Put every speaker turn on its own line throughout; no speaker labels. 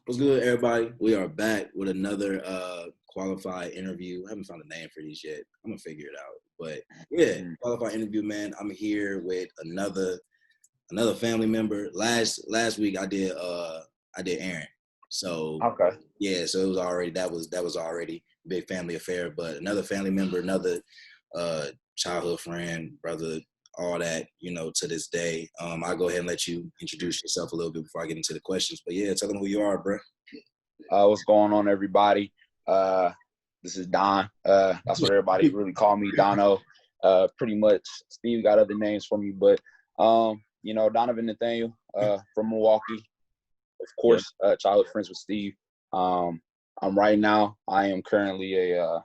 What's good, everybody? We are back with another qualified interview. I haven't found a name for these yet. I'm gonna figure it out. But yeah, qualified interview, man. I'm here with another family member. Last week I did Aaron. So
Okay.
yeah, so it was already that was already a big family affair. But another family member, another childhood friend, brother, all that, to this day. I'll go ahead and let you introduce yourself a little bit before I get into the questions. But yeah, tell them who you are, bro.
What's going on, everybody? This is Don. That's what everybody really call me, Dono. Pretty much, Steve got other names for me, but Donavon Nathaniel from Milwaukee. Of course, childhood friends with Steve. I am currently a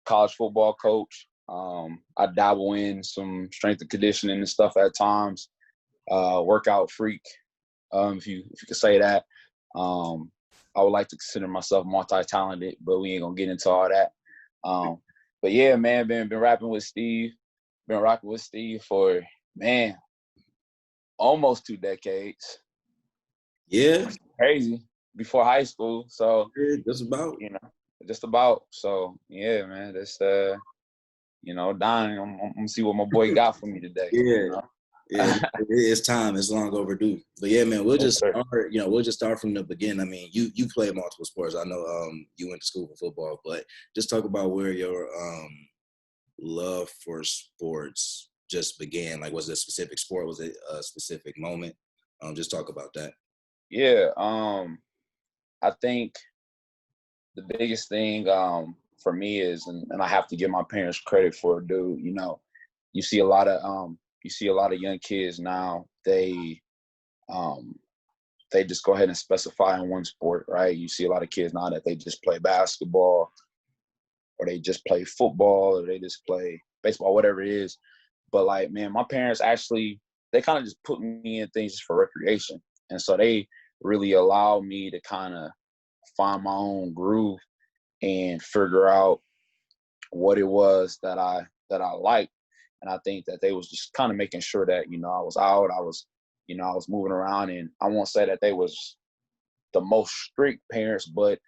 college football coach. I dabble in some strength and conditioning and stuff at times. Workout freak, if you could say that. I would like to consider myself multi-talented, but we ain't gonna get into all that. But yeah, man, been rapping with Steve. Been rocking with Steve for, man, almost 2 decades.
Yeah.
Crazy. Before high school. So
just about.
Just about. So yeah, man. That's Don, I'm gonna see what my boy got for me today.
Yeah. Yeah, it's time. It's long overdue. But yeah, man, we'll just start. We'll just start from the beginning. I mean, you play multiple sports. I know you went to school for football, but just talk about where your love for sports just began. Like, was it a specific sport? Was it a specific moment? Just talk about that.
Yeah. I think the biggest thing for me is, and I have to give my parents credit for it, dude. You see a lot of young kids now, they just go ahead and specify in one sport, right? You see a lot of kids now that they just play basketball, or they just play football, or they just play baseball, whatever it is. But like, man, my parents actually, they kind of just put me in things just for recreation. And so they really allow me to kind of find my own groove and figure out what it was that I liked. And I think that they was just kind of making sure that, I was out, I was moving around, and I won't say that they was the most strict parents, but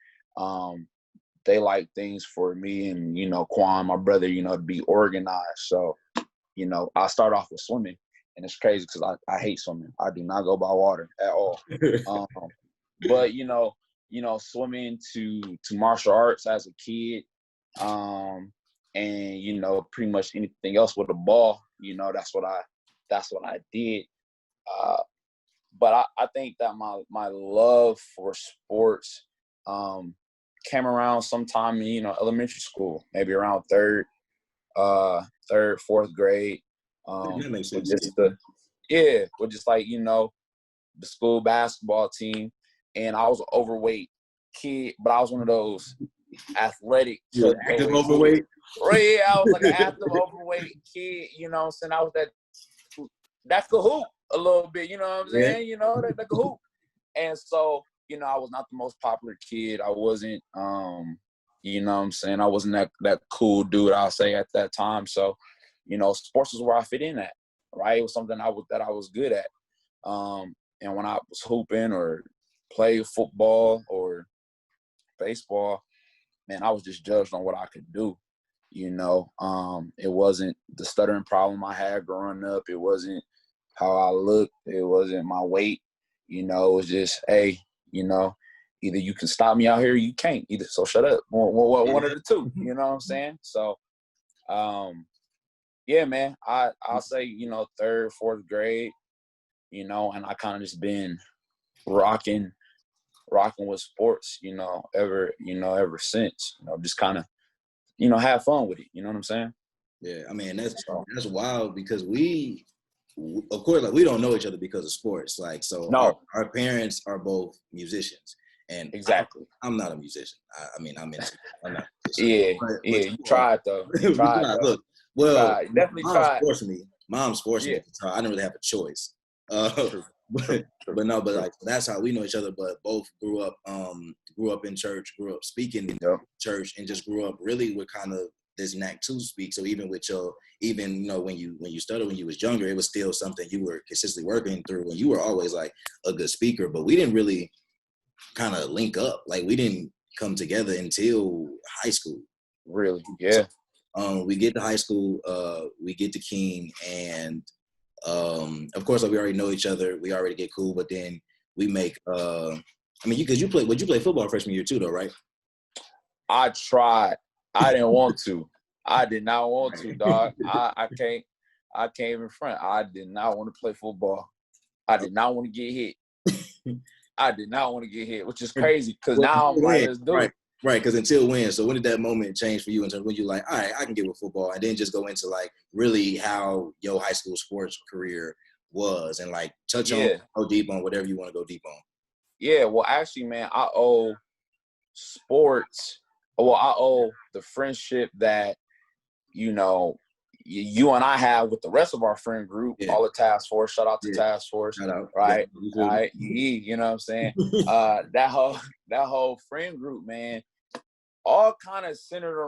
they like things for me and, Quan, my brother, to be organized. So, I start off with swimming, and it's crazy because I hate swimming. I do not go by water at all. But, swimming to martial arts as a kid, and pretty much anything else with a ball, that's what I did. But I think that my love for sports came around sometime in elementary school, maybe around third, fourth grade.
That makes sense.
With just like the school basketball team, and I was an overweight kid, but I was one of those athletic.
Active overweight.
Right, yeah, I was like an active overweight kid. You know what I'm saying? I was that could hoop a little bit. You know what I'm saying?
Yeah.
That could hoop. And so, I was not the most popular kid. I wasn't, you know what I'm saying? I wasn't that cool dude, I'll say, at that time. So, sports was where I fit in at, right? It was something that I was good at. And when I was hooping or play football or baseball, man, I was just judged on what I could do. It wasn't the stuttering problem I had growing up. It wasn't how I looked. It wasn't my weight. It was just, hey, either you can stop me out here, or you can't. So shut up. One of the two. You know what I'm saying? So, yeah, man. I'll say third, fourth grade. And I kind of just been rocking with sports. Ever since. Just kind of have fun with it. You know what I'm saying?
Yeah, I mean that's wild because we, of course, like we don't know each other because of sports. Like, so
no.
our parents are both musicians, and
exactly.
I'm not a musician. I'm not.
Yeah, but you tried though. You tried.
Look, well,
you definitely tried.
Mom's forcing me to try. I didn't really have a choice.
True.
But like that's how we know each other. But both grew up in church, grew up speaking in church, and just grew up really with kind of this knack to speak. So even with when you started when you was younger, it was still something you were consistently working through, and you were always like a good speaker. But we didn't really kind of link up. Like we didn't come together until high school.
Really? Yeah.
So, we get to high school, we get to King, and of course, like we already know each other. We already get cool, but then we make. I mean, because you play football freshman year too, though, right?
I tried. I didn't want to. I did not want to, dog. I can't even front. I did not want to play football. I did not want to get hit. I did not want to get hit, which is crazy because now I'm like, let's do it.
Right, because until when? So when did that moment change for you in terms of when you're like, all right, I can get with football, and then just go into like really how your high school sports career was, and like touch on, go deep on whatever you want to go deep on.
Yeah, well, actually, man, I owe sports. Well, I owe the friendship that you and I have with the rest of our friend group, all the task force. Shout out to task force, right? Right, you know what I'm saying? That whole friend group, man, all kind of centered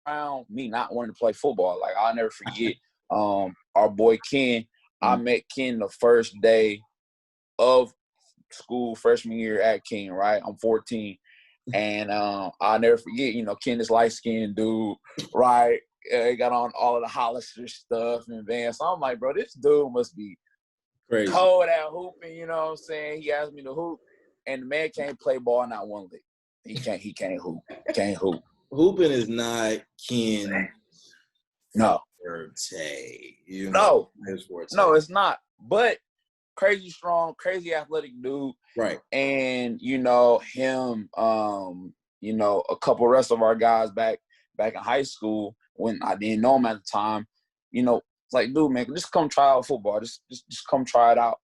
around me not wanting to play football. Like I'll never forget, our boy Ken. I met Ken the first day of school, freshman year at King. Right, I'm 14, and I'll never forget. Ken, this light skinned dude, right? He got on all of the Hollister stuff and Vans. So I'm like, bro, this dude must be crazy, cold at hooping. You know what I'm saying? He asked me to hoop, and the man can't play ball, not one lick. He can't hoop. Can't hoop.
Hooping is not Ken.
No.
Forte.
No, it's not. But crazy strong, crazy athletic dude.
Right. And
him, a couple rest of our guys back in high school when I didn't know him at the time, it's like, dude, man, just come try out football. Just come try it out.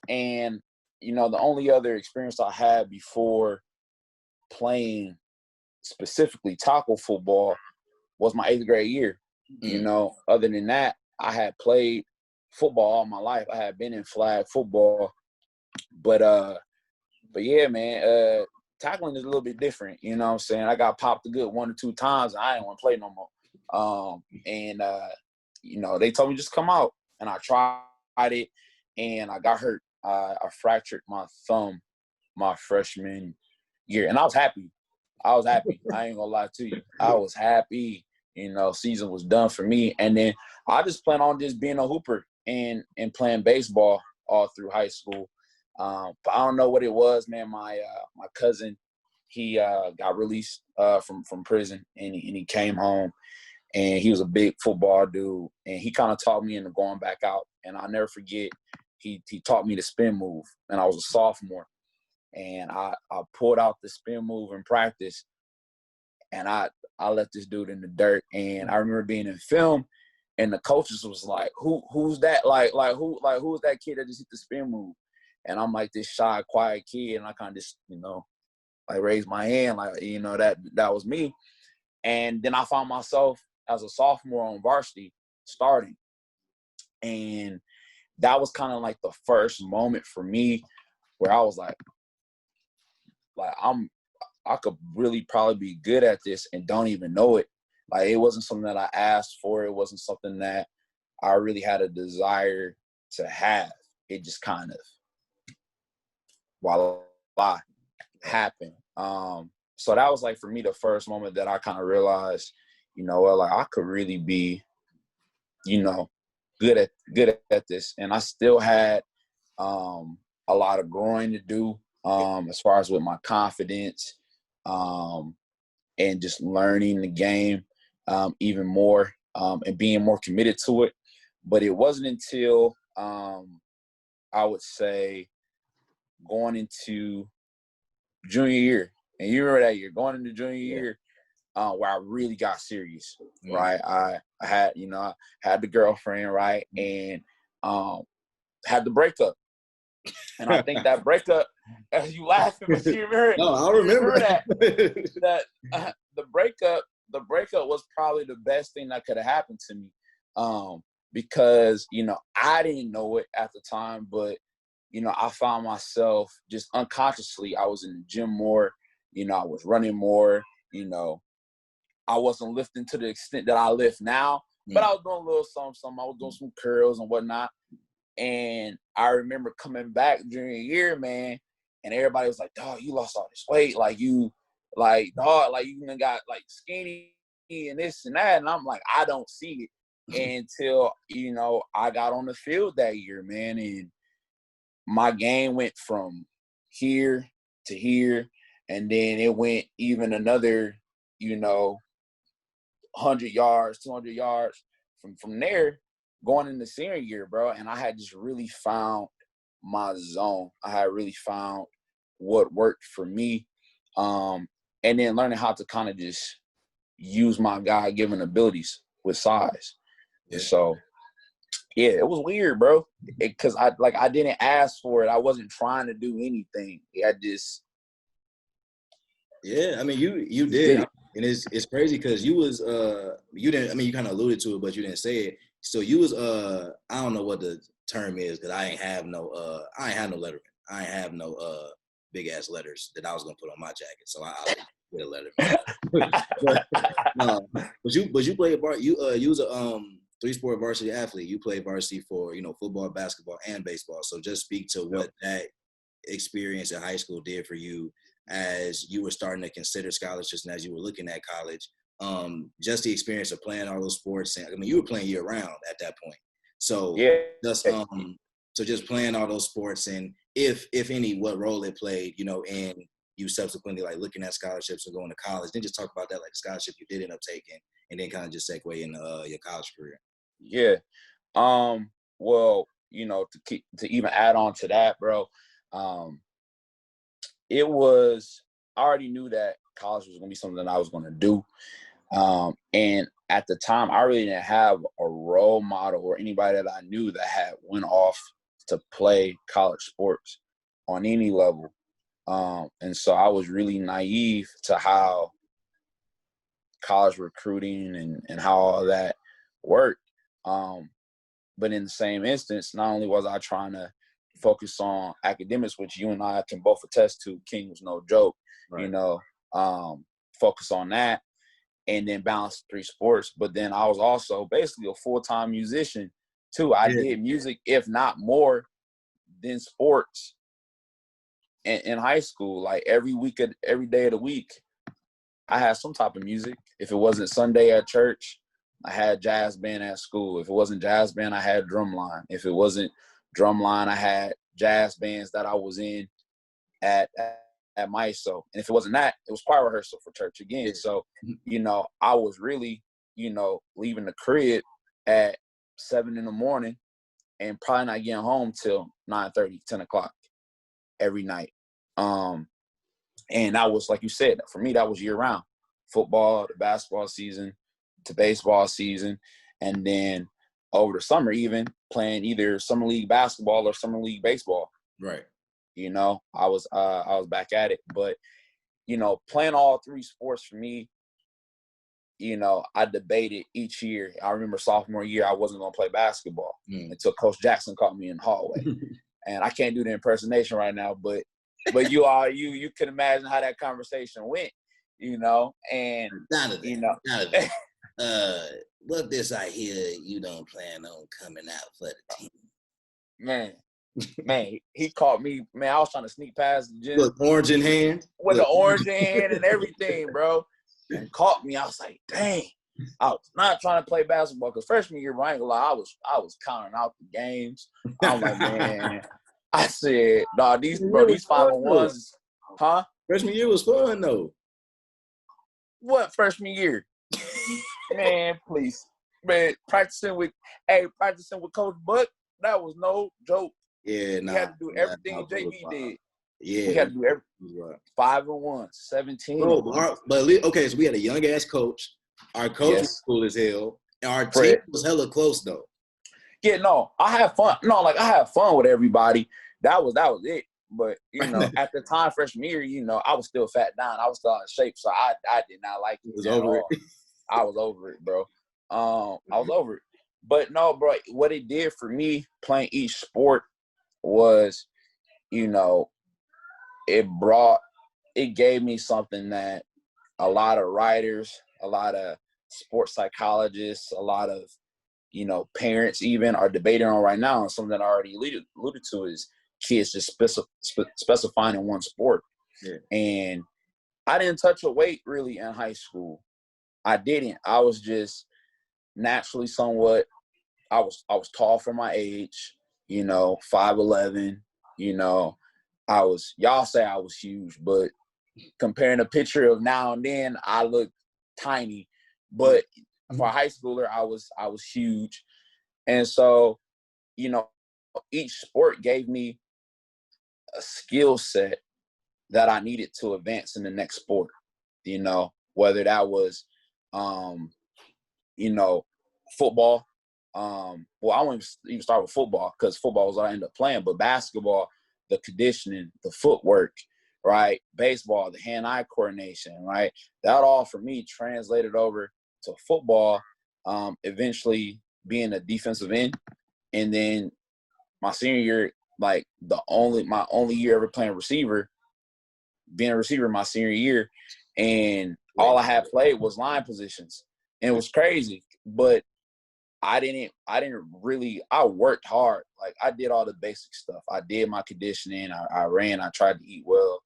And, the only other experience I had before playing specifically tackle football was my 8th grade year. Other than that, I had played football all my life. I had been in flag football. But yeah, man, tackling is a little bit different. You know what I'm saying? I got popped a good 1 or 2 times, and I didn't want to play no more. They told me just come out, and I tried it, and I got hurt. I fractured my thumb my freshman year, and I was happy. I ain't gonna lie to you. I was happy. Season was done for me, and then I just plan on just being a hooper and playing baseball all through high school. But I don't know what it was, man. My cousin, he got released from prison, and he came home, and he was a big football dude, and he kind of taught me into going back out. And I'll never forget, he taught me the spin move, and I was a sophomore, and I pulled out the spin move in practice, and I left this dude in the dirt. And I remember being in film, and the coaches was like, who's that? Who's that kid that just hit the spin move? And I'm like this shy, quiet kid, and I kind of just, raised my hand, that was me. And then I found myself as a sophomore on varsity starting. And that was kind of like the first moment for me where I was like I could really probably be good at this and don't even know it. Like, it wasn't something that I asked for. It wasn't something that I really had a desire to have. It just kind of, voila, happened. So that was, like, for me, the first moment that I kind of realized, I could really be, good at this. And I still had a lot of growing to do as far as with my confidence and just learning the game even more and being more committed to it. But it wasn't until I would say going into junior year, and you remember that year, going into junior year, where I really got serious, right? I had, I had the girlfriend, right, and had the breakup. And I think that breakup, as you laughing, but you remember,
no, I remember
that the breakup was probably the best thing that could have happened to me, because I didn't know it at the time, but I found myself just unconsciously, I was in the gym more, I was running more, I wasn't lifting to the extent that I lift now, but I was doing a little something. I was doing some curls and whatnot. And I remember coming back during a year, man, and everybody was like, dog, you lost all this weight. Like, you, like, dog, like, you even got, like, skinny and this and that. And I'm like, I don't see it until, you know, I got on the field that year, man. And my game went from here to here. And then it went even another, you know, 100 yards, 200 yards from there going into senior year, bro. And I had just really found my zone. I had really found what worked for me. And then learning how to kind of just use my God-given abilities with size. Yeah. So, yeah, it was weird, bro. Because I didn't ask for it. I wasn't trying to do anything. I just.
Yeah, I mean, you did. And it's crazy because you was you didn't. I mean, you kind of alluded to it, but you didn't say it. So you was I don't know what the term is because I ain't have no letterman. I ain't have no big ass letters that I was gonna put on my jacket. So I get a letterman. but you played you was a 3-sport varsity athlete. You played varsity for, you know, football, basketball, and baseball. So just speak to what that experience in high school did for you as you were starting to consider scholarships and as you were looking at college. Just the experience of playing all those sports. And I mean, you were playing year round at that point. So just playing all those sports, and if any, what role it played, you know, in you subsequently like looking at scholarships and going to college. Then just talk about that, like the scholarship you did end up taking, and then kind of just segue into your college career.
Yeah. Well, you know, to even add on to that, bro, it was, I already knew that college was going to be something that I was going to do. And at the time, I really didn't have a role model or anybody that I knew that had went off to play college sports on any level. And so I was really naive to how college recruiting and how all that worked. But in the same instance, not only was I trying to focus on academics, which you and I can both attest to, King was no joke, right. You know, focus on that and then balance 3 sports. But then I was also basically a full-time musician too. I did music, if not more than sports in high school. Like every day of the week, I had some type of music. If it wasn't Sunday at church, I had jazz band at school. If it wasn't jazz band, I had drumline. If it wasn't drumline, I had jazz bands that I was in at MISO. And if it wasn't that, it was choir rehearsal for church again. So, you know, I was really, you know, leaving the crib at 7 a.m. and probably not getting home till 9:30, 10 o'clock every night. And that was, like you said, for me, that was year round. Football, the basketball season, to baseball season, and then over the summer even playing either summer league basketball or summer league baseball.
Right.
You know, I was back at it. But, you know, playing all 3 sports for me, you know, I debated each year. I remember sophomore year, I wasn't going to play basketball until Coach Jackson caught me in the hallway. And I can't do the impersonation right now, but you can imagine how that conversation went, you know, and
Donovan,
you know,
what this I hear you don't plan on coming out for the team.
Man, he caught me. Man, I was trying to sneak past the gym.
Look, orange in hand.
With the orange in hand and everything, bro. And caught me. I was like, dang. I was not trying to play basketball because freshman year, I ain't gonna lie, I was counting out the games. I'm like, man. I said, nah, these 5-on-1s, huh?
Freshman year was fun though.
What freshman year? Man, please. Man, practicing with Coach Buck, that was no joke.
Yeah,
we had to do everything JB did.
Yeah.
We had to do everything. 5-on-1, 17.
Bro, but okay, so we had a young ass coach. Our coach was cool as hell. And our team was hella close though.
Yeah, no, I had fun. No, like I had fun with everybody. That was it. But, you know, at the time, freshman year, you know, I was still fat down. I was still out of shape, so I did not like it.
Was over it.
I was over it, bro. I was over it. But no, bro, what it did for me playing each sport was, you know, it gave me something that a lot of writers, a lot of sports psychologists, a lot of, you know, parents even are debating on right now. And something that I already alluded to is kids just specifying in one sport.
Yeah.
And I didn't touch a weight really in high school. I didn't. I was just naturally somewhat. I was tall for my age, 5'11", y'all say I was huge, but comparing a picture of now and then, I look tiny. But for a high schooler, I was huge. And so, each sport gave me a skill set that I needed to advance in the next sport, whether that was, football. Well, I won't even start with football because football was what I ended up playing, but basketball, the conditioning, the footwork, right? Baseball, the hand-eye coordination, right? That all for me translated over to football, eventually being a defensive end. And then my senior year, like my only year ever playing receiver, being a receiver my senior year, and all I had played was line positions. And it was crazy, but I worked hard. Like, I did all the basic stuff. I did my conditioning. I ran. I tried to eat well.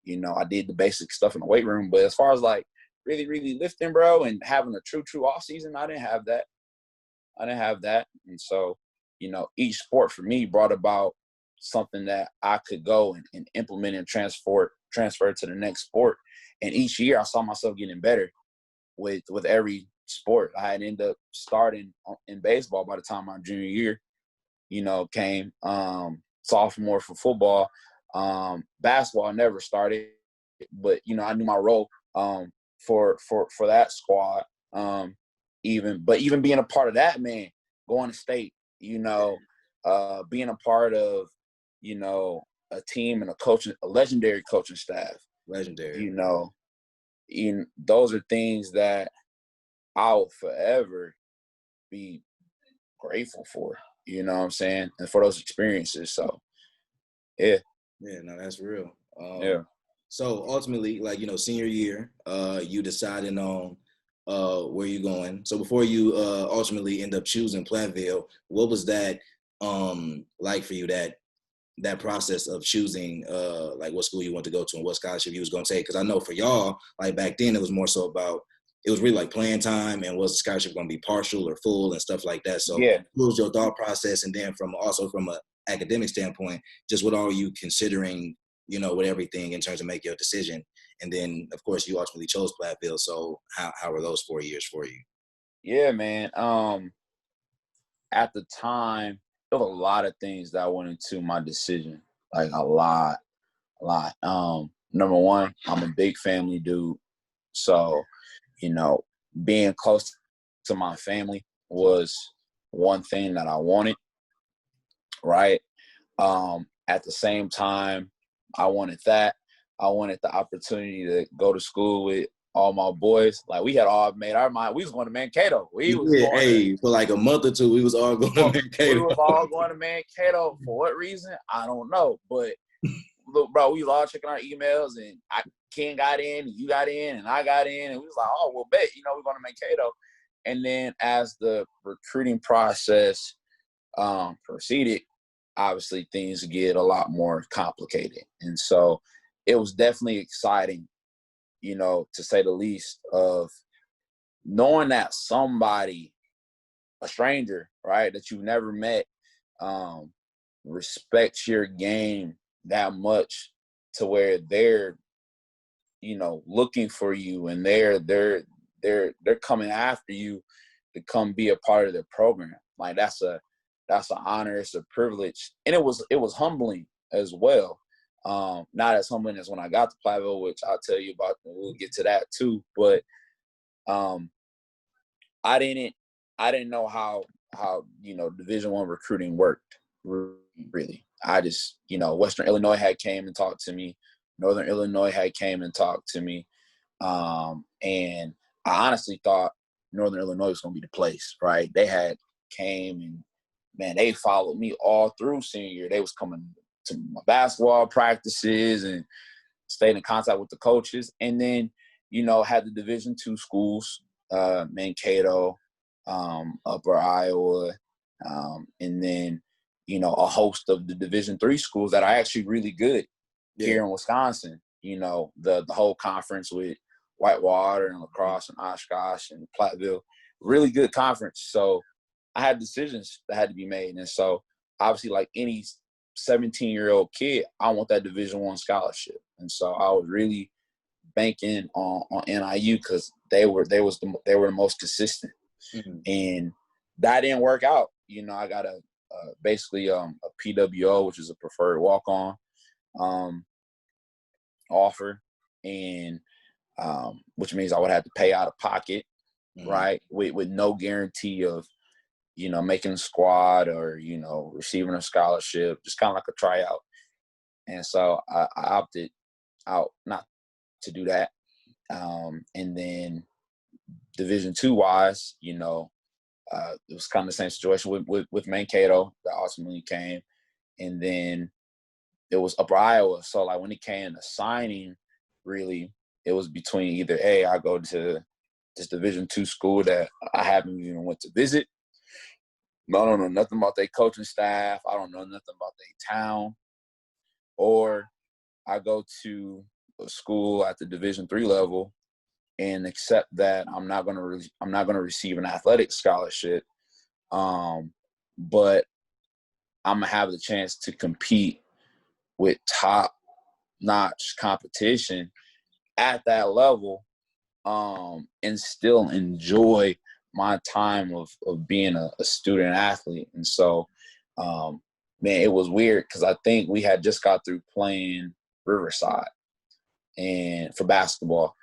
I did the basic stuff in the weight room. But as far as, like, really, really lifting, bro, and having a true off season, I didn't have that. And so, each sport for me brought about something that I could go and implement and transfer to the next sport. And each year I saw myself getting better with every sport. I had ended up starting in baseball by the time my junior year, came. Sophomore for football. Basketball I never started, but I knew my role for that squad. Even being a part of that, man, going to state, being a part of, a team and a legendary coaching staff.
Legendary.
Those are things that I'll forever be grateful for, you know what I'm saying? And for those experiences. So, yeah.
Yeah, no, that's real.
Yeah.
So ultimately, like, senior year, you decided on where you're going. So before you ultimately end up choosing Platteville, what was that like for you, that process of choosing like what school you want to go to and what scholarship you was going to take? Because I know for y'all, like back then, it was more so about, it was really like playing time, and was the scholarship going to be partial or full and stuff like that. So
yeah.
What was your thought process? And then from an academic standpoint, just what are you considering, with everything in terms of make your decision? And then, of course, you ultimately chose Platteville. So how were those 4 years for you?
Yeah, man. At the time, there was a lot of things that went into my decision, like a lot. Number one, I'm a big family dude. So, being close to my family was one thing that I wanted, right? At the same time, I wanted that. I wanted the opportunity to go to school with all my boys. Like, we had all made our mind. We was going to Mankato.
For like a month or two, we was all going to Mankato.
We was all going to Mankato. For what reason? I don't know. But, look, bro, we was all checking our emails, and Ken got in, and you got in, and I got in, and we was like, oh, well, bet, we're going to Mankato. And then as the recruiting process proceeded, obviously things get a lot more complicated. And so it was definitely exciting, to say the least, of knowing that somebody, a stranger, right, that you've never met, respects your game that much to where they're, looking for you, and they're coming after you to come be a part of their program. Like, that's an honor, it's a privilege. And it was humbling as well. Not as humbling as when I got to Platteville, which I'll tell you about, and we'll get to that too. But I didn't know how Division I recruiting worked, really. I just, Western Illinois had came and talked to me. Northern Illinois had came and talked to me. And I honestly thought Northern Illinois was going to be the place, right? They had came, and, man, they followed me all through senior year. They was coming to my basketball practices and stayed in contact with the coaches. And then, had the Division II schools, Mankato, Upper Iowa, and then, a host of the Division III schools that are actually really good here in Wisconsin. The whole conference with Whitewater and La Crosse and Oshkosh and Platteville, really good conference. So I had decisions that had to be made. And so obviously, like any 17-year-old kid, I want that Division I scholarship. And so I was really banking on NIU because they were the most consistent. Mm-hmm. And that didn't work out. I got basically a PWO, which is a preferred walk-on offer, and which means I would have to pay out of pocket, mm-hmm. right, with no guarantee of making a squad or receiving a scholarship, just kind of like a tryout. And so I opted out not to do that. And then Division II wise, it was kind of the same situation with Mankato that ultimately came. And then it was Upper Iowa. So like when it came to signing, really, it was between either I go to this Division II school that I haven't even went to visit. I don't know nothing about their coaching staff. I don't know nothing about their town. Or I go to a school at the Division III level and accept that I'm not going to receive an athletic scholarship, but I'm gonna have the chance to compete with top-notch competition at that level, and still enjoy my time of being a student athlete. And so, man, it was weird because I think we had just got through playing Riverside and for basketball.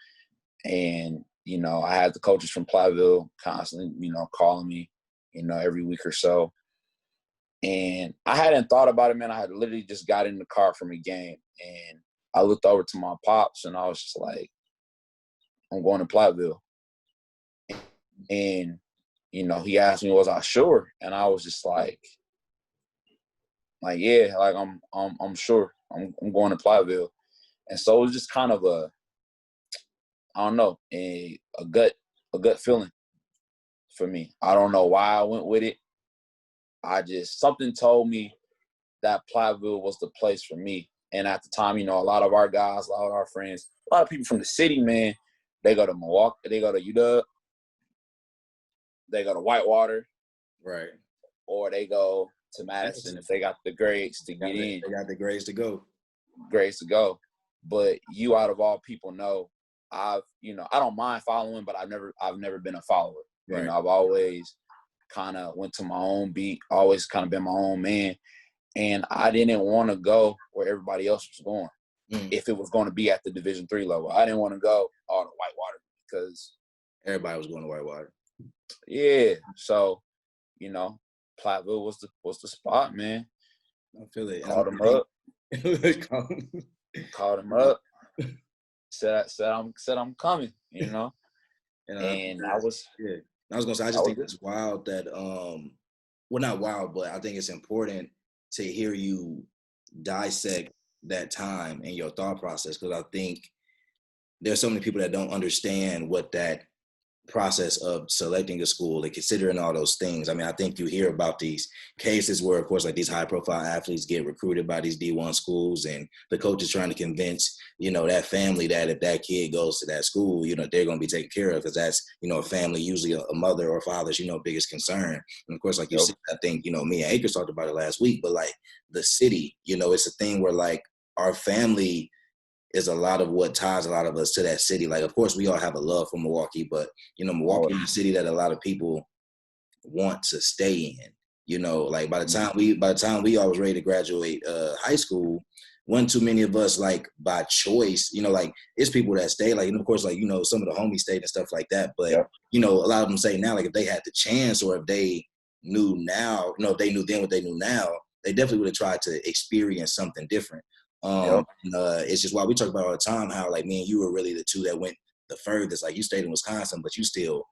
And, I had the coaches from Platteville constantly, calling me, every week or so. And I hadn't thought about it, man. I had literally just got in the car from a game. And I looked over to my pops and I was just like, I'm going to Platteville. And, he asked me, was I sure? And I was just like, yeah, like I'm sure. I'm going to Platteville. And so it was just kind of a gut feeling for me. I don't know why I went with it. Something told me that Platteville was the place for me. And at the time, a lot of our guys, a lot of our friends, a lot of people from the city, man, they go to Milwaukee, they go to UW, they go to Whitewater,
right,
or they go to Madison if they got the grades to get in.
They got the grades to go.
But you, out of all people, know I don't mind following, but I've never been a follower. Right. I've always kind of went to my own beat, always kind of been my own man. And I didn't want to go where everybody else was going. If it was going to be at the Division III level. I didn't want to go all to Whitewater because
everybody was going to Whitewater.
Yeah. So, Platteville was the spot, man.
I feel it.
Called him up. Called him up. Said I'm coming, And I was
gonna say, I just think it's wild that well, not wild, but I think it's important to hear you dissect that time and your thought process, because I think there's so many people that don't understand what that process of selecting a school and considering all those things. I mean, I think you hear about these cases where, of course, like these high-profile athletes get recruited by these D1 schools, and the coach is trying to convince, that family that if that kid goes to that school, they're going to be taken care of, because that's, a family, usually a mother or father's, biggest concern. And of course, like you said, I think, me and Akers talked about it last week, but like the city, it's a thing where like our family is a lot of what ties a lot of us to that city. Like, of course, we all have a love for Milwaukee, but, Milwaukee is a city that a lot of people want to stay in. Like by the time we all was ready to graduate high school, wasn't too many of us like by choice, like it's people that stay, like, and of course, like, some of the homies stayed and stuff like that. But, a lot of them say now, like if they had the chance, or if they knew now, if they knew then what they knew now, they definitely would have tried to experience something different. It's just why we talk about all the time how like me and you were really the two that went the furthest. Like you stayed in Wisconsin, but you still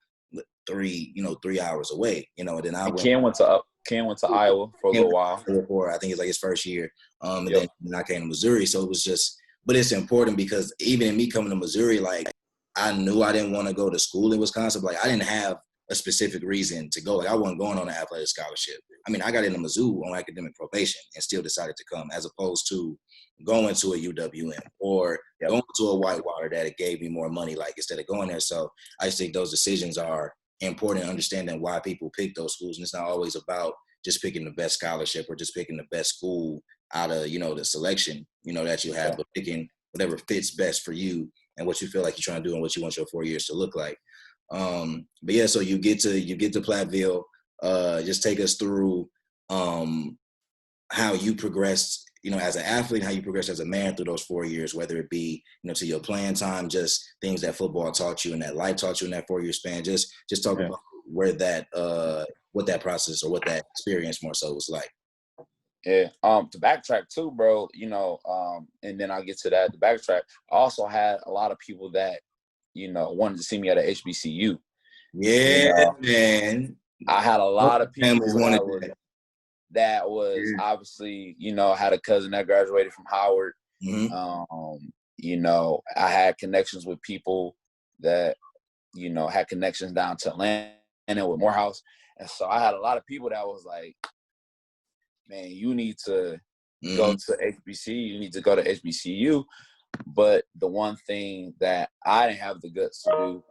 3 hours away. And then
Ken went to Iowa for a little while.
I think it's like his first year. And then I came to Missouri. So it was just, but it's important because even in me coming to Missouri, like I knew I didn't want to go to school in Wisconsin. But like I didn't have a specific reason to go. Like I wasn't going on an athletic scholarship. I mean, I got into Mizzou on academic probation and still decided to come, as opposed to going to a UWM or going to a Whitewater that it gave me more money, like instead of going there. So I just think those decisions are important, understanding why people pick those schools. And it's not always about just picking the best scholarship or just picking the best school out of, the selection, that you have, but picking whatever fits best for you and what you feel like you're trying to do and what you want your 4 years to look like. But yeah, so you get to Platteville. Just take us through how you progressed, as an athlete, how you progressed as a man through those 4 years, whether it be, to your playing time, just things that football taught you and that life taught you in that 4 year span. Just talk about where that, what that process or what that experience more so was like.
Yeah. To backtrack too, bro, and then I'll get to that. To backtrack, I also had a lot of people that, wanted to see me at a HBCU.
Yeah, man.
I had a lot of people that was
yeah.
obviously, had a cousin that graduated from Howard.
Mm-hmm.
I had connections with people that, had connections down to Atlanta with Morehouse. And so I had a lot of people that was like, man, you need to go to HBCU. You need to go to HBCU. But the one thing that I didn't have the guts to do,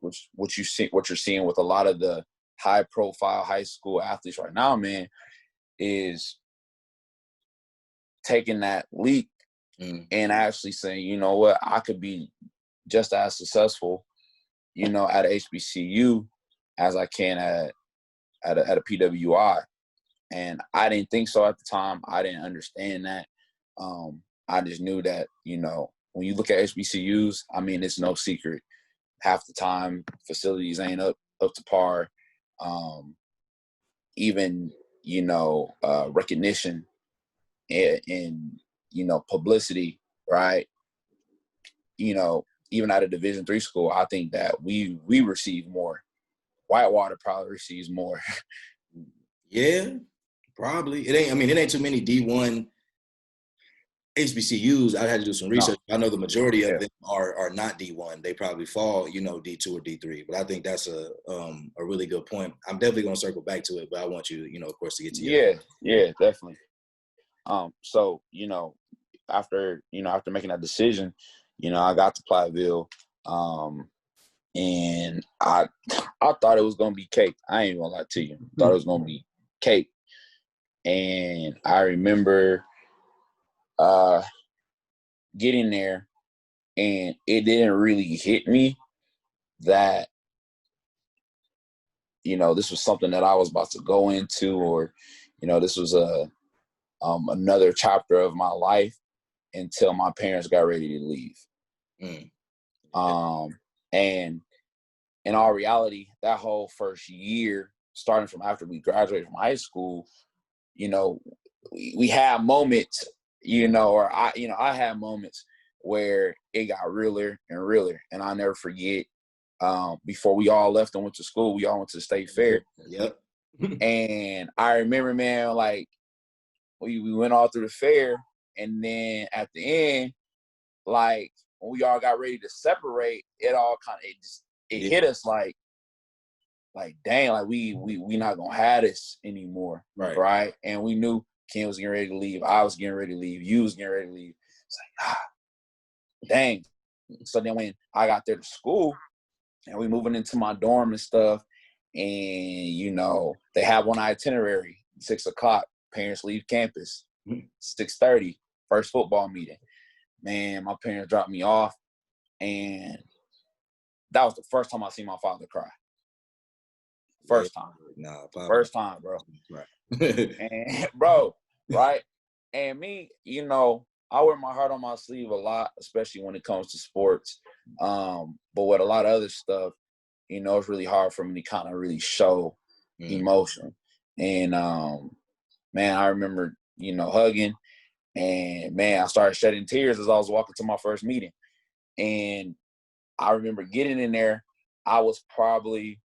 which what you're seeing with a lot of the high-profile high school athletes right now, man, is taking that leap and actually saying, you know what, I could be just as successful, at a HBCU as I can at a PWI. And I didn't think so at the time. I didn't understand that. I just knew that, when you look at HBCUs, I mean, it's no secret. Half the time, facilities ain't up to par. Even, recognition and publicity, right? Even at a Division III school, I think that we receive more. Whitewater probably receives more.
Yeah, probably. It ain't too many D1 HBCUs. I had to do some research. No. I know the majority of them are not D1. They probably fall, D2 or D3. But I think that's a really good point. I'm definitely going to circle back to it, but I want you, of course, to get to your
Yeah, definitely. So, after making that decision, I got to Platteville, and I thought it was going to be cake. I ain't going to lie to you. Thought it was going to be cake. And I remember getting there, and it didn't really hit me that, this was something that I was about to go into, or, this was another chapter of my life until my parents got ready to leave. And in all reality, that whole first year, starting from after we graduated from high school, we had moments, I had moments where it got realer and realer. And I'll never forget, before we all left and went to school, we all went to the state fair.
Yep.
And I remember, man, like, we went all through the fair, and then at the end, like, when we all got ready to separate, it all kind of hit us like dang, like we not gonna have this anymore, right? And we knew Ken was getting ready to leave, I was getting ready to leave, you was getting ready to leave. It's like, dang. So then when I got there to school, and we moving into my dorm and stuff, and they have one itinerary, 6:00. Parents leave campus, 6:30, first football meeting. Man, my parents dropped me off, and that was the first time I seen my father cry. First time. First time, bro.
Right.
And, bro, right? And me, I wear my heart on my sleeve a lot, especially when it comes to sports. But with a lot of other stuff, it's really hard for me to kind of really show emotion. And, man, I remember, hugging, and, man, I started shedding tears as I was walking to my first meeting. And I remember getting in there. I was probably,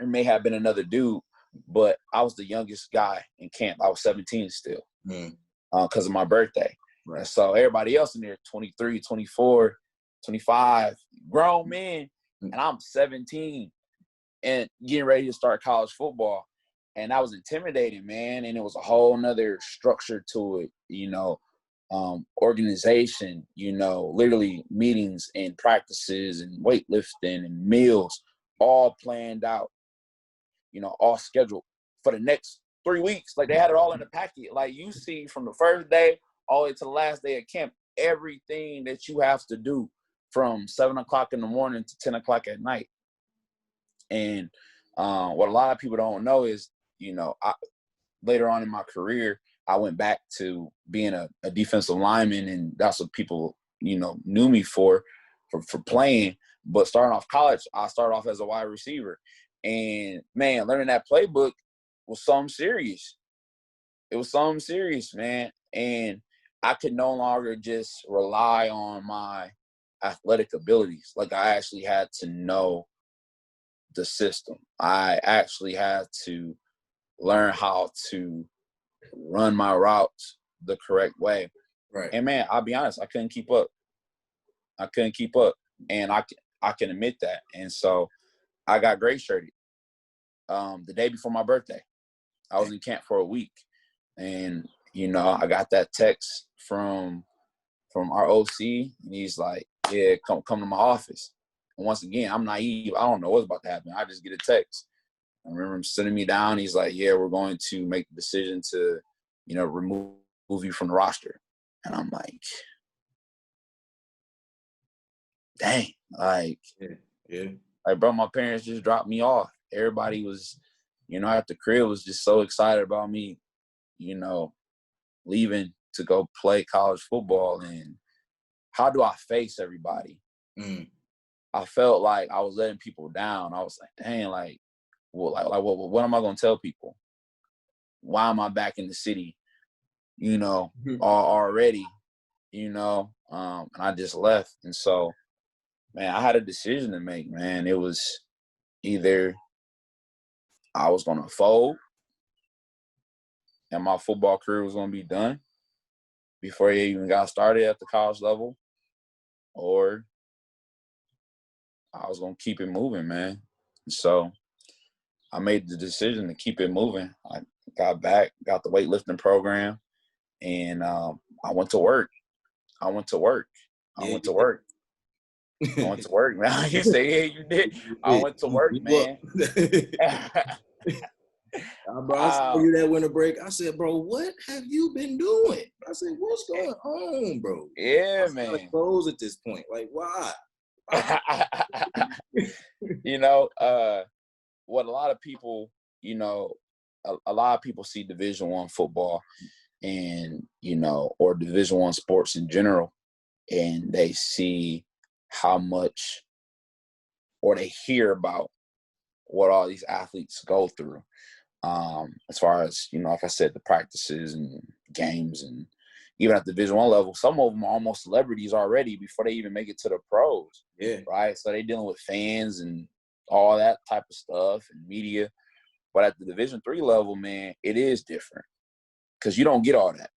it may have been another dude, but I was the youngest guy in camp. I was 17 still because of my birthday. Right. And so everybody else in there, 23, 24, 25, grown men, and I'm 17. and getting ready to start college football. And that was intimidating, man. And it was a whole nother structure to it, organization, literally meetings and practices and weightlifting and meals, all planned out, all scheduled for the next 3 weeks. Like, they had it all in the packet. Like, you see from the first day all the way to the last day of camp, everything that you have to do from 7 o'clock in the morning to 10 o'clock at night. And what a lot of people don't know is, later on in my career, I went back to being a defensive lineman, and that's what people, knew me for playing. But starting off college, I started off as a wide receiver. And, man, learning that playbook was something serious. It was something serious, man. And I could no longer just rely on my athletic abilities. Like, I actually had to know the system. I actually had to learn how to run my routes the correct way.
Right.
And, man, I'll be honest, I couldn't keep up. And I can admit that. And so I got gray shirted the day before my birthday. I was in camp for a week. And, I got that text from our OC, and he's like, yeah, come to my office. And once again, I'm naive. I don't know what's about to happen. I just get a text. I remember him sitting me down. He's like, yeah, we're going to make the decision to, remove you from the roster. And I'm like, dang, like,
yeah.
Like, bro, my parents just dropped me off. Everybody was, at the crib was just so excited about me, leaving to go play college football. And how do I face everybody? I felt like I was letting people down. I was like, dang, like, what am I going to tell people? Why am I back in the city, already, and I just left. And so, man, I had a decision to make, man. It was either I was going to fold and my football career was going to be done before I even got started at the college level, or I was going to keep it moving, man. So I made the decision to keep it moving. I got back, got the weightlifting program, and I went to work. I went to work, man. You say, yeah, you did. I went to work, man.
Bro, I saw you that winter break. I said, bro, what have you been doing? I said, what's going on, bro?
Yeah, man.
Close at this point. Like, why?
What a lot of people, a lot of people see Division I football and, or Division I sports in general, and they see how much, or they hear about what all these athletes go through. As far as, like I said, the practices and games, and even at the Division I level, some of them are almost celebrities already before they even make it to the pros.
Yeah.
Right. So they're dealing with fans and all that type of stuff and media. But at the Division III level, man, it is different because you don't get all that.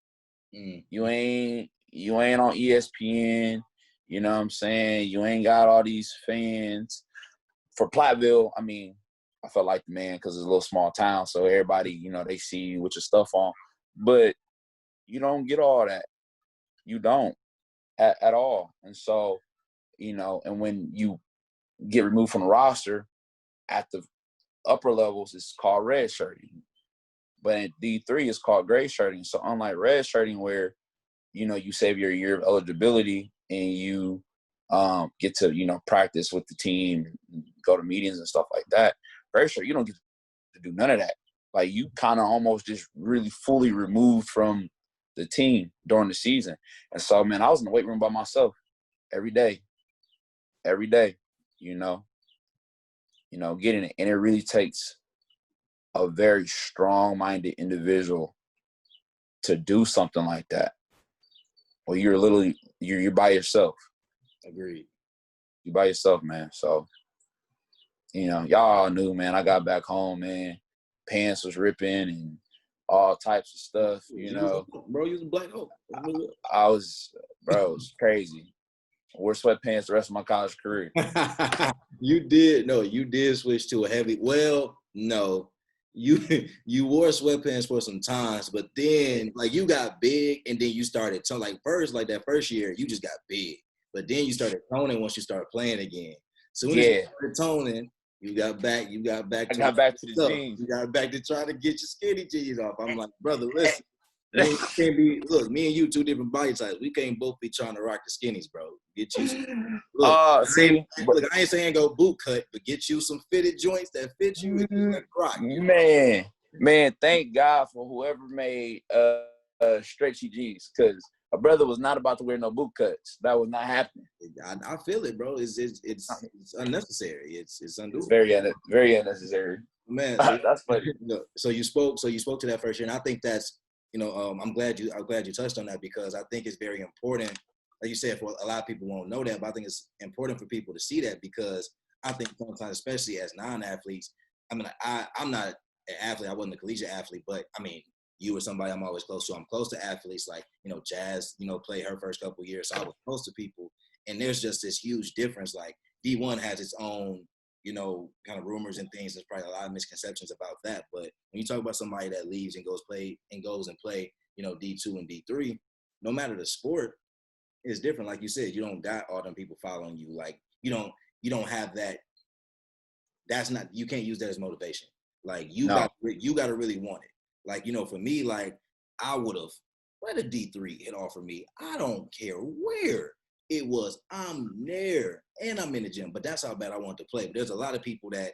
You ain't on ESPN. You know what I'm saying? You ain't got all these fans. For Platteville, I mean, I felt like the man because it's a little small town, so everybody, they see you with your stuff on. But you don't get all that. You don't at all. And so, and when you get removed from the roster at the upper levels, it's called red shirting. But in D3, it's called gray shirting. So unlike red shirting where, you save your year of eligibility and you get to, practice with the team, go to meetings and stuff like that, gray shirt, you don't get to do none of that. Like, you kind of almost just really fully removed from the team during the season. And so, man, I was in the weight room by myself every day, getting it. And it really takes a very strong-minded individual to do something like that. Well, you're by yourself.
Agreed.
You by yourself, man. So, y'all all knew, man, I got back home, man. Pants was ripping and all types of stuff,
Bro, you was a black hope.
I was, bro, it was crazy. wore sweatpants the rest of my college career.
You did switch to a heavy. Well, no, you wore sweatpants for some times, but then like you got big, and then you started to like that first year you just got big, but then you started toning once you started playing again. So when you started toning, you got back.
I got back to the
stuff.
jeans.
You got back to trying to get your skinny jeans off. I'm like, brother, listen. We can't be, look, me and you, two different body types. We can't both be trying to rock the skinnies, bro. Get you some. Look, I ain't saying go boot cut, but get you some fitted joints that fit you and let rock.
Man, thank God for whoever made stretchy jeans, because a brother was not about to wear no boot cuts. That was not happening.
I feel it, bro. It's unnecessary. It's undoable.
It's very unnecessary.
Man,
that's funny.
So you spoke to that first year, and I think that's, I'm glad you touched on that, because I think it's very important. Like you said, for a lot of people won't know that, but I think it's important for people to see that, because I think sometimes, especially as non-athletes, I mean, I'm not an athlete. I wasn't a collegiate athlete, but I mean, you were somebody I'm always close to. I'm close to athletes like, Jazz, played her first couple of years, so I was close to people. And there's just this huge difference. Like D1 has its own, kind of rumors and things. There's probably a lot of misconceptions about that. But when you talk about somebody that leaves and goes and play, D2 and D3, no matter the sport, it's different. Like you said, you don't got all them people following you. Like you don't have that. You can't use that as motivation. Like you got to really want it. Like, for me, like I would have, what a D3 had offered me, I don't care where it was, I'm there and I'm in the gym. But that's how bad I want to play. But there's a lot of people that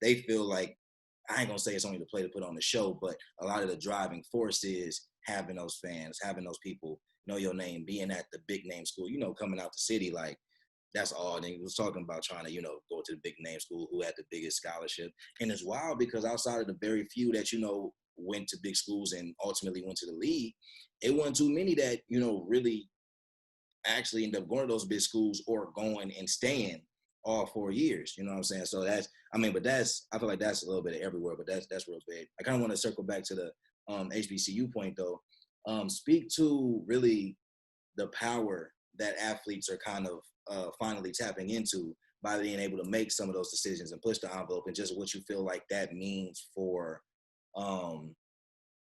they feel like, I ain't gonna say it's only to play to put on the show, but a lot of the driving force is having those fans, having those people know your name, being at the big name school, coming out the city. Like that's all. And he was talking about trying to, go to the big name school who had the biggest scholarship. And it's wild because outside of the very few that, went to big schools and ultimately went to the league, it wasn't too many that, really actually end up going to those big schools or going and staying all 4 years. You know what I'm saying? So I feel like that's a little bit of everywhere, but that's real big. I kind of want to circle back to the HBCU point though. Speak to really the power that athletes are kind of finally tapping into by being able to make some of those decisions and push the envelope, and just what you feel like that means for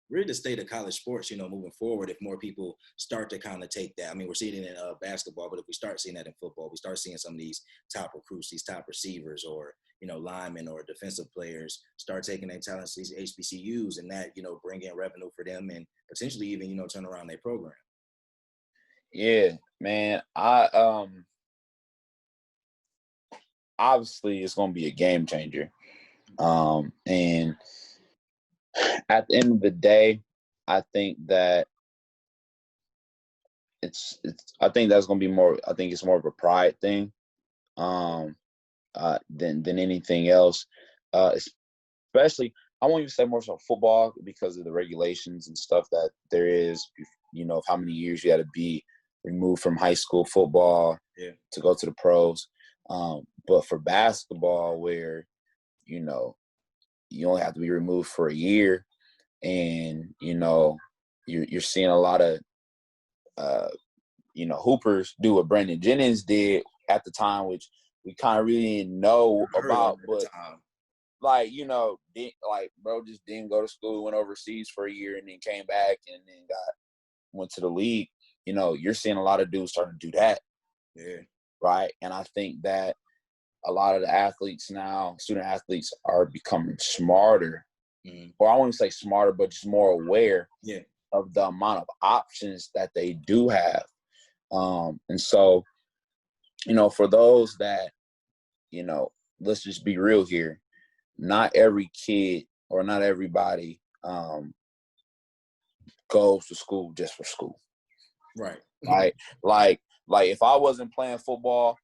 really the state of college sports, moving forward, if more people start to kind of take that. I mean, we're seeing it in basketball, but if we start seeing that in football, we start seeing some of these top recruits, these top receivers, or, linemen or defensive players start taking their talents to these HBCUs, and that, bring in revenue for them and potentially even, turn around their program.
Yeah, man. Obviously it's going to be a game changer. And at the end of the day, I think that I think that's going to be more, I think it's more of a pride thing, than anything else. Especially, I won't even say more so football because of the regulations and stuff that there is, of how many years you had to be removed from high school football to go to the pros. But for basketball, where, you only have to be removed for a year, and, you're seeing a lot of, hoopers do what Brandon Jennings did at the time, which we kind of really didn't know about, but like, bro just didn't go to school, went overseas for a year and then came back and then went to the league. You're seeing a lot of dudes starting to do that.
Yeah.
Right. And I think that a lot of the athletes now, student athletes, are becoming smarter, or I wouldn't say smarter, but just more aware of the amount of options that they do have. And so, for those that, let's just be real here. Not every kid or not everybody goes to school just for school.
Right.
Like if I wasn't playing football,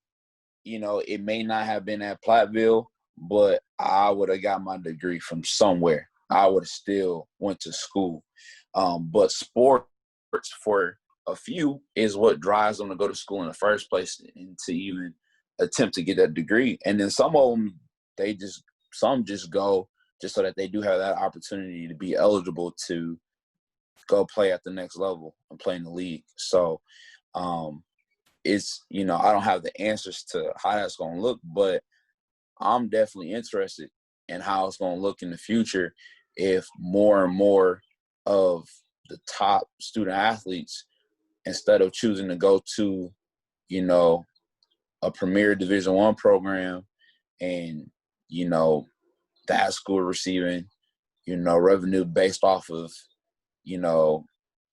it may not have been at Platteville, but I would have got my degree from somewhere. I would have still went to school. But sports, for a few, is what drives them to go to school in the first place and to even attempt to get that degree. And then some of them, some just go just so that they do have that opportunity to be eligible to go play at the next level and play in the league. So, it's, you know, I don't have the answers to how that's going to look, but I'm definitely interested in how it's going to look in the future if more and more of the top student athletes, instead of choosing to go to, you know, a premier Division I program and, you know, that school receiving, you know, revenue based off of, you know,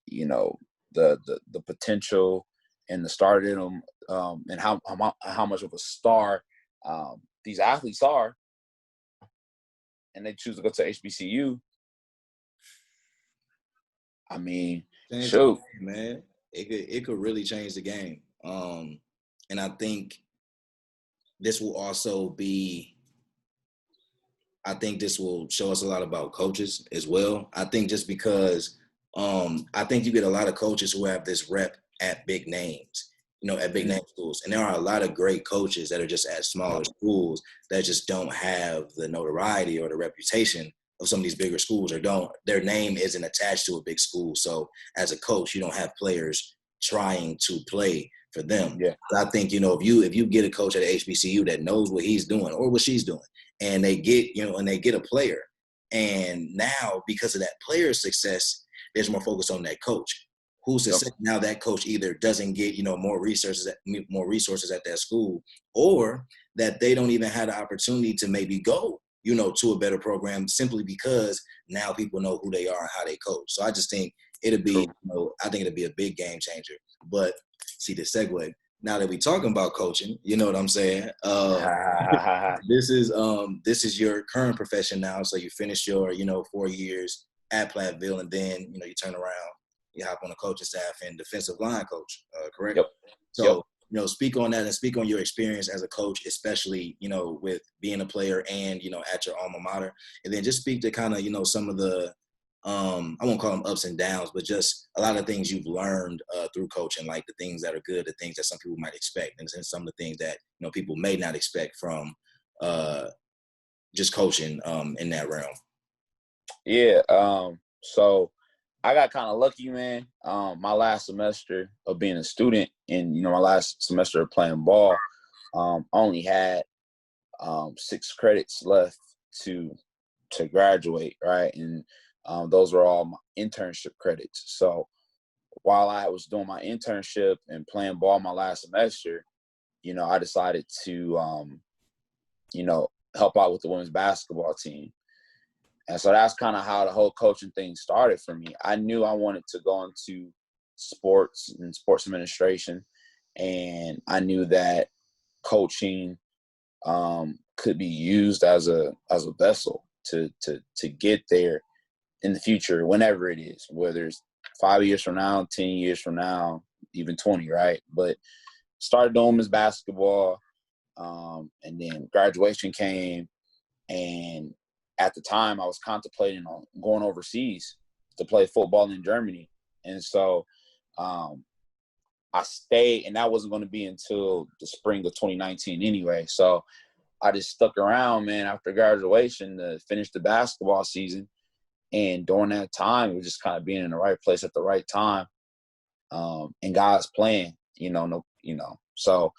the potential and the start in them, and how much of a star these athletes are, and they choose to go to HBCU. I mean, shoot,
man, it could really change the game. And I think this will also be. I think this will show us a lot about coaches as well. I think just because I think you get a lot of coaches who have this rep at big names, you know, at big name schools. And there are a lot of great coaches that are just at smaller schools that just don't have the notoriety or the reputation of some of these bigger schools, or their name isn't attached to a big school. So as a coach, you don't have players trying to play for them.
Yeah.
I think, you know, if you get a coach at a HBCU that knows what he's doing or what she's doing, and they get, you know, and they get a player, and now because of that player's success, there's more focus on that coach. Who's to say now that coach either doesn't get, you know, more resources at that school, or that they don't even have the opportunity to maybe go, you know, to a better program simply because now people know who they are and how they coach. So I just think it'll be, you know, I think it'll be a big game changer. But see the segue. Now that we're talking about coaching, you know what I'm saying? This is your current profession now. So you finish your, you know, 4 years at Platteville, and then, you know, you turn around, you hop on the coaching staff and defensive line coach, correct?
Yep.
So, you know, speak on that and speak on your experience as a coach, especially, you know, with being a player and, you know, at your alma mater. And then just speak to kind of, you know, some of the, I won't call them ups and downs, but just a lot of things you've learned through coaching, like the things that are good, the things that some people might expect, and then some of the things that, you know, people may not expect from just coaching in that realm.
Yeah. So I got kind of lucky, man. My last semester of being a student and, you know, my last semester of playing ball, I only had 6 credits left to graduate, right? And those were all my internship credits. So while I was doing my internship and playing ball my last semester, you know, I decided to, you know, help out with the women's basketball team. And so that's kind of how the whole coaching thing started for me. I knew I wanted to go into sports and sports administration, and I knew that coaching could be used as a vessel to get there in the future, whenever it is, whether it's 5 years from now, 10 years from now, even 20, right? But started doing women's basketball, and then graduation came, and at the time I was contemplating on going overseas to play football in Germany. And so I stayed, and that wasn't going to be until the spring of 2019 anyway. So I just stuck around, man, after graduation to finish the basketball season. And during that time, it was just kind of being in the right place at the right time, and God's plan, you know. So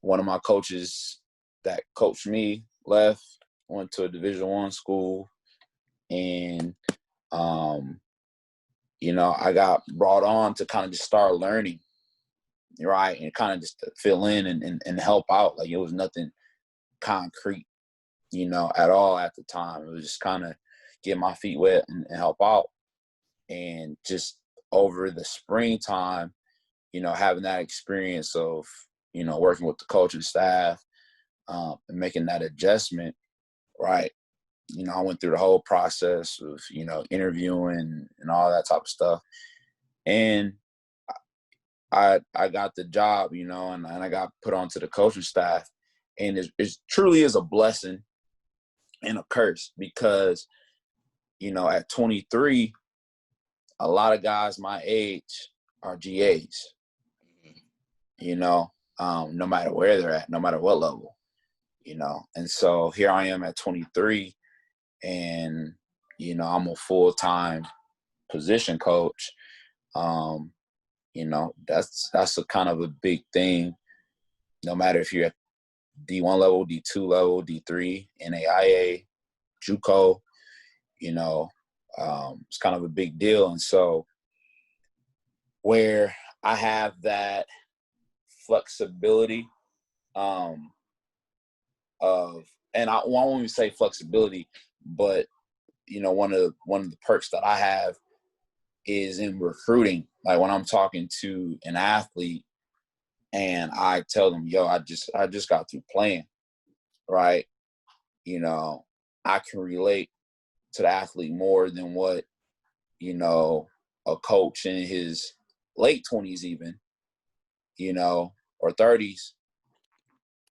one of my coaches that coached me left, went to a Division I school, and you know, I got brought on to kind of just start learning, right, and kind of just to fill in and help out. Like, it was nothing concrete, you know, at all at the time. It was just kind of get my feet wet and help out. And just over the springtime, you know, having that experience of, you know, working with the coaching staff, and making that adjustment, right? You know, I went through the whole process of, you know, interviewing and all that type of stuff. And I got the job, you know, and I got put onto the coaching staff. And it truly is a blessing and a curse, because, you know, at 23, a lot of guys my age are GAs, you know, no matter where they're at, no matter what level, you know. And so here I am at 23, and, you know, I'm a full-time position coach, You know, that's a kind of a big thing. No matter if you're at D1 level, D2 level, D3, NAIA, JUCO, you know, it's kind of a big deal. And so where I have that flexibility and I won't even say flexibility, but you know, one of the perks that I have is in recruiting. Like when I'm talking to an athlete and I tell them, yo, I just got through playing, right? You know, I can relate to the athlete more than what, you know, a coach in his late 20s even, you know, or 30s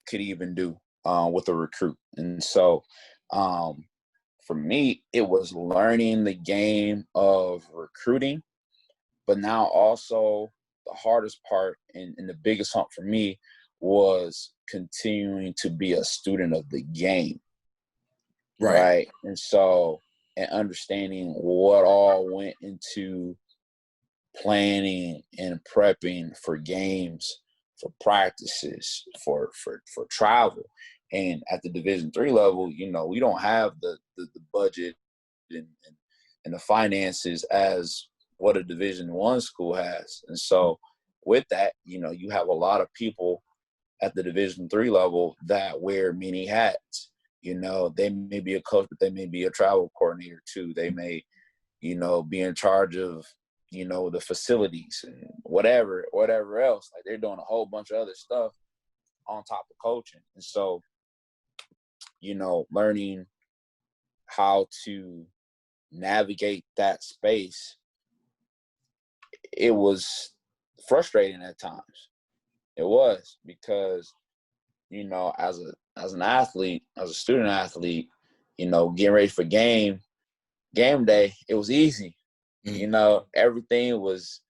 could even do with a recruit. And so for me, it was learning the game of recruiting, but now also the hardest part and the biggest hump for me was continuing to be a student of the game. Right. And so, and understanding what all went into planning and prepping for games, for practices, for travel. And at the Division III level, you know, we don't have the budget and the finances as what a Division I school has. And so with that, you know, you have a lot of people at the Division III level that wear many hats. You know, they may be a coach, but they may be a travel coordinator too. They may, you know, be in charge of, you know, the facilities and whatever else. Like they're doing a whole bunch of other stuff on top of coaching. And so, you know, learning how to navigate that space, it was frustrating at times. It was because, you know, as an athlete, as a student athlete, you know, getting ready for game day, it was easy. Mm-hmm. You know, everything was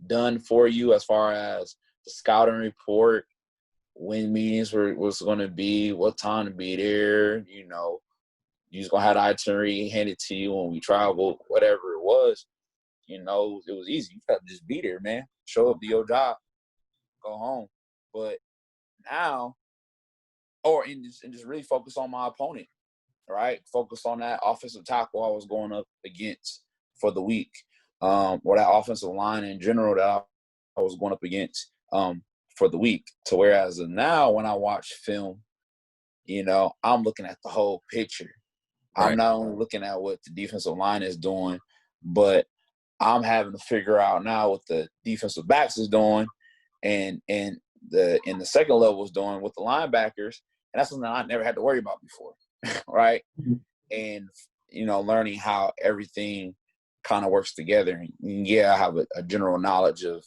done for you as far as the scouting report, when meetings was going to be, what time to be there. You know, you just going to have the itinerary handed to you when we traveled, whatever it was. You know, it was easy. You got to just be there, man. Show up to your job, go home. But now, and just really focus on my opponent, right? Focus on that offensive tackle I was going up against for the week, or that offensive line in general that I was going up against for the week. To whereas now when I watch film, you know, I'm looking at the whole picture. Right. I'm not only looking at what the defensive line is doing, but I'm having to figure out now what the defensive backs is doing and the second level is doing with the linebackers. And that's something I never had to worry about before, right? Mm-hmm. And, you know, learning how everything kind of works together. And yeah, I have a general knowledge of,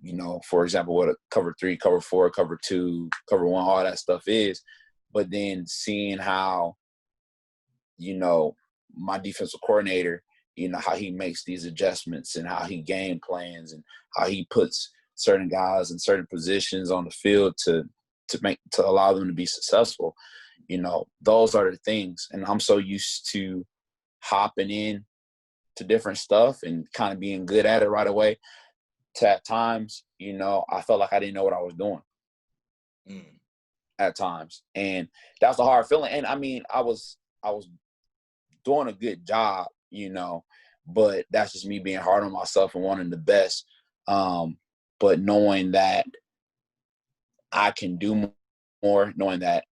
you know, for example, what a cover 3, cover 4, cover 2, cover 1, all that stuff is. But then seeing how, you know, my defensive coordinator, you know, how he makes these adjustments and how he game plans and how he puts certain guys in certain positions on the field to allow them to be successful. You know, those are the things. And I'm so used to hopping in to different stuff and kind of being good at it right away. To at times, you know, I felt like I didn't know what I was doing at times. And that's a hard feeling. And I mean, I was doing a good job, you know, but that's just me being hard on myself and wanting the best. But knowing that I can do more, knowing that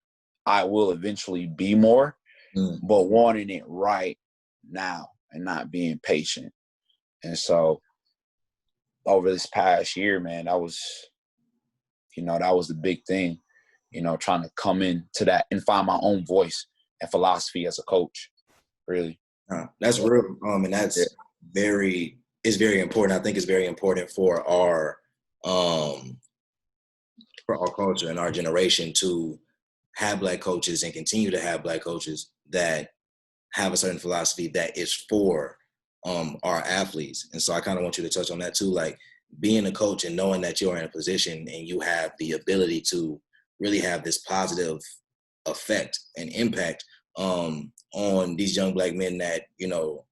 I will eventually be more, but wanting it right now and not being patient. And so over this past year, man, that was the big thing, you know, trying to come into that and find my own voice and philosophy as a coach, really.
That's real. And that's very important. I think it's very important for our culture and our generation to have Black coaches and continue to have Black coaches that have a certain philosophy that is for our athletes. And so I kind of want you to touch on that too, like being a coach and knowing that you're in a position and you have the ability to really have this positive effect and impact on these young Black men that, you know,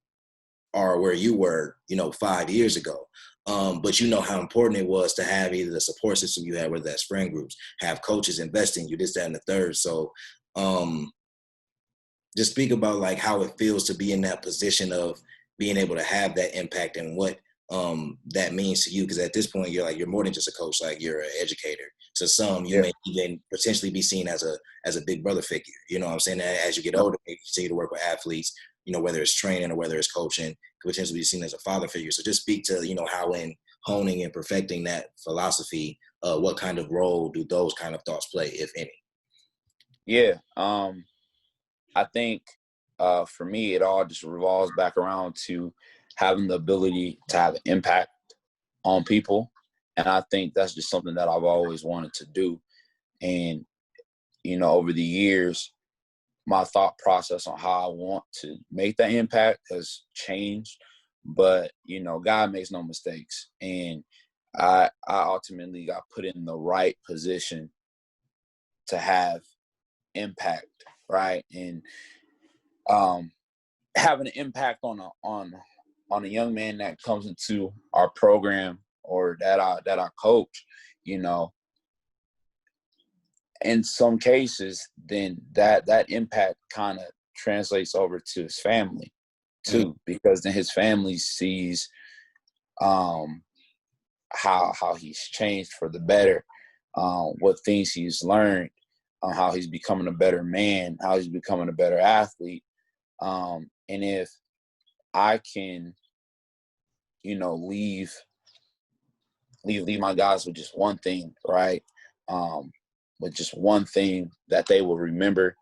are where you were, you know, 5 years ago. But you know how important it was to have either the support system you had, whether that's friend groups, have coaches invest in you, this, that, and the third. So just speak about like how it feels to be in that position of being able to have that impact and what that means to you. Because at this point, you're more than just a coach, like you're an educator. To some, you may even potentially be seen as a big brother figure. You know what I'm saying? As you get older, you continue to work with athletes, you know, whether it's training or whether it's coaching, could potentially be seen as a father figure. So just speak to, you know, how in honing and perfecting that philosophy, what kind of role do those kind of thoughts play, if any?
Yeah. I think for me, it all just revolves back around to having the ability to have an impact on people. And I think that's just something that I've always wanted to do. And, you know, over the years, my thought process on how I want to make that impact has changed. But, you know, God makes no mistakes. And I ultimately got put in the right position to have impact, right? And having an impact on a young man that comes into our program or that I coach, you know, in some cases, then that impact kind of translates over to his family too, because then his family sees how he's changed for the better, what things he's learned, how he's becoming a better man, how he's becoming a better athlete. And if I can, you know, leave my guys with just one thing, right? With just one thing that they will remember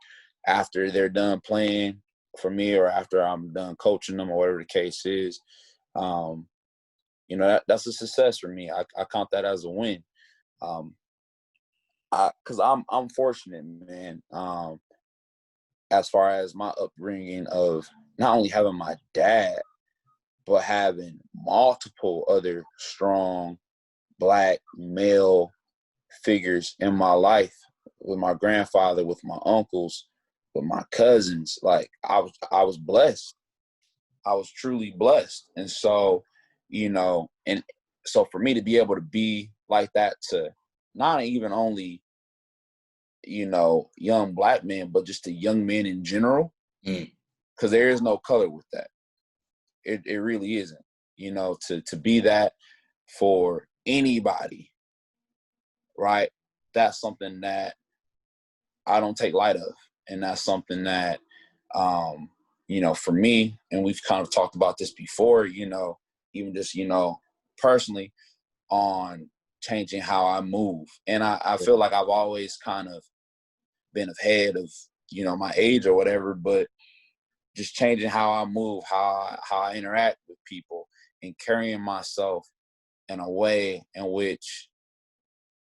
after they're done playing for me or after I'm done coaching them or whatever the case is. You know, that's a success for me. I count that as a win. Because I'm fortunate, man. As far as my upbringing of not only having my dad, but having multiple other strong Black male figures in my life, with my grandfather, with my uncles, with my cousins. Like I was blessed. I was truly blessed. And so, you know, and so for me to be able to be like that to not even only, you know, young Black men, but just to young men in general, because there is no color with that. It really isn't. You know, to be that for anybody, right? That's something that I don't take light of. And that's something that, you know, for me, and we've kind of talked about this before, you know, even just, you know, personally on changing how I move. And I feel like I've always kind of been ahead of, you know, my age or whatever, but just changing how I move, how I interact with people and carrying myself in a way in which,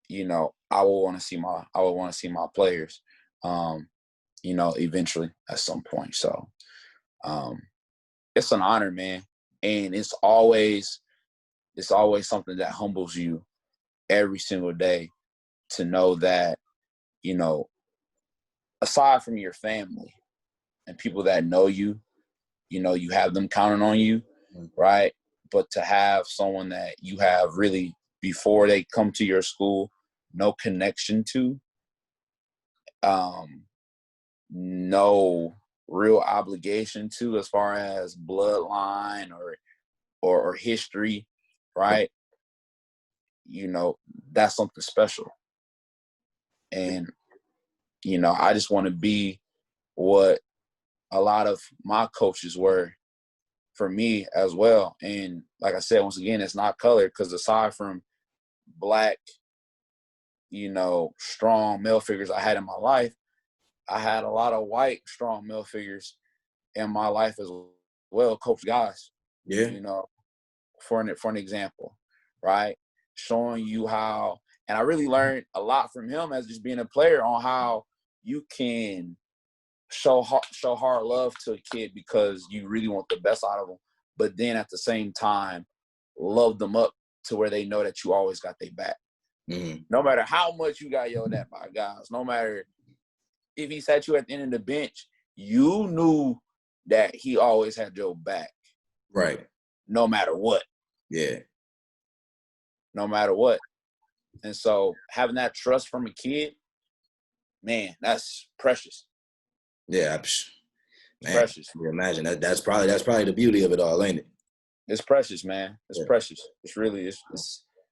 you know, I would want to see my players, you know, eventually at some point. So it's an honor, man. And it's always something that humbles you every single day to know that, you know, aside from your family and people that know you, you know, you have them counting on you, right? But to have someone that you have really, before they come to your school, no connection to, no real obligation to as far as bloodline or history, right? You know, that's something special. And, you know, I just want to be what a lot of my coaches were for me as well. And like I said, once again, it's not color, because aside from Black, you know, strong male figures I had in my life, I had a lot of white strong male figures in my life as well, coach guys.
Yeah.
You know, for an example, right? Showing you how, and I really learned a lot from him as just being a player on how you can show hard love to a kid because you really want the best out of them, but then at the same time, love them up to where they know that you always got their back. No matter how much you got yelled at by guys, no matter if he sat you at the end of the bench, you knew that he always had your back.
Right.
No matter what.
Yeah.
no matter what. And so having that trust from a kid, man, that's precious.
Yeah, man,
Precious.
imagine that. That's probably the beauty of it all, ain't it?
It's precious, man. It's precious. It's really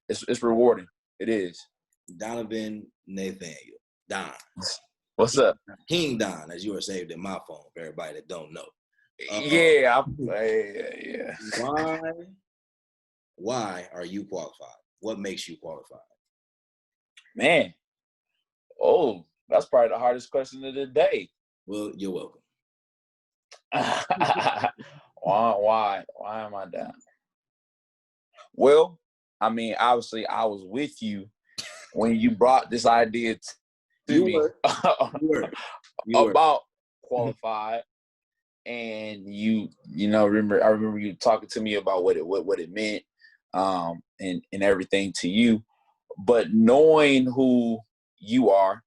it's rewarding. It is.
Donavon Nathaniel, Don.
What's up?
King Don, as you are saved in my phone, for everybody that don't know.
Yeah.
Why are you qualified? What makes you qualified?
Man. Oh, that's probably the hardest question of the day.
Well, you're welcome.
Why am I down? Well, I mean, obviously, I was with you when you brought this idea to me about qualified, and I remember you talking to me about what it meant, and everything to you. But knowing who you are,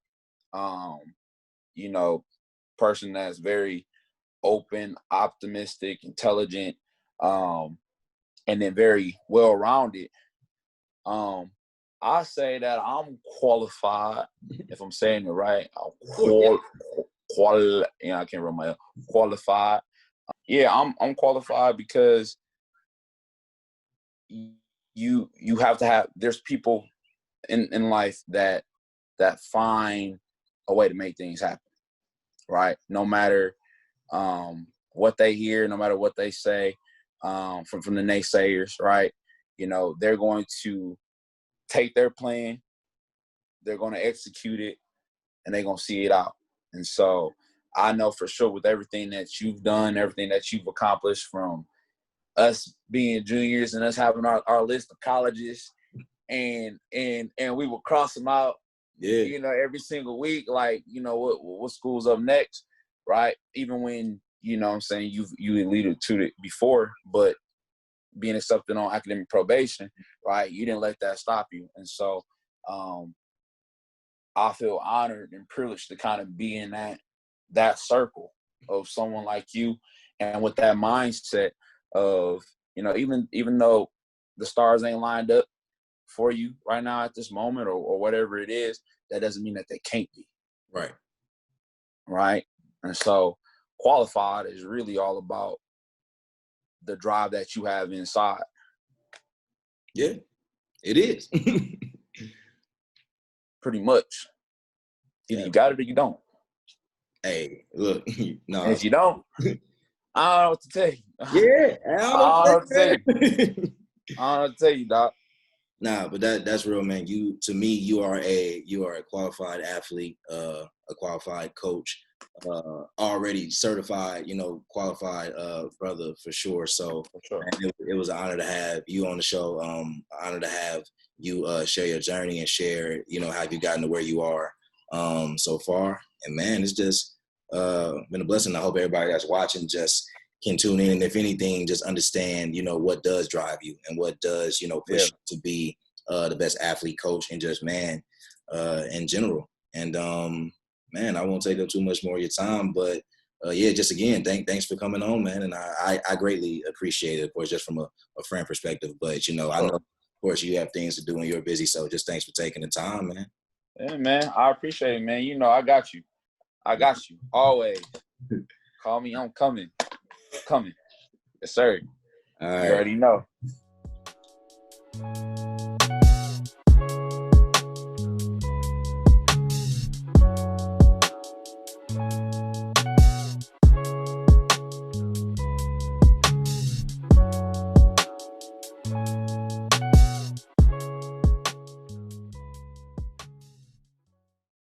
person that's very open, optimistic, intelligent, and then very well-rounded. I say that I'm qualified, if I'm saying it right. I can't remember qualified. I'm qualified because you have to have. There's people in life that find a way to make things happen, right? No matter what they hear, no matter what they say from the naysayers, right? They're going to take their plan, they're going to execute it, and they're going to see it out. And so I know for sure with everything that you've done, everything that you've accomplished, from us being juniors and us having our list of colleges, and we would cross them out, every single week, like, what school's up next, right? Even when, what I'm saying, you alluded to it before, but being accepted on academic probation, right? You didn't let that stop you. And so I feel honored and privileged to kind of be in that circle of someone like you, and with that mindset of, even though the stars ain't lined up for you right now at this moment, or whatever it is, that doesn't mean that they can't be. Right. And so qualified is really all about the drive that you have inside.
Yeah, it is.
Pretty much. Either you got it or you don't.
Hey, look, no.
And if you don't, I don't know what to tell you.
Yeah,
I don't know what to tell you. I don't know what to tell you, Doc.
Nah, but that's real, man. To me, you are a qualified athlete, a qualified coach, already certified, qualified brother for sure. So
for sure.
Man, it was an honor to have you on the show. An honor to have you share your journey and share, how you gotten to where you are so far. And man, it's just been a blessing. I hope everybody that's watching just can tune in, and if anything, just understand, what does drive you and what does, push you to be the best athlete, coach, and just man in general. And man, I won't take up too much more of your time, but just again, thanks for coming on, man. And I greatly appreciate it, of course, just from a friend perspective. But I know, of course, you have things to do and you're busy, so just thanks for taking the time, man.
Yeah, man, I appreciate it, man. I got you. Always. Call me, I'm coming. Yes, sir.
All right.
You already know.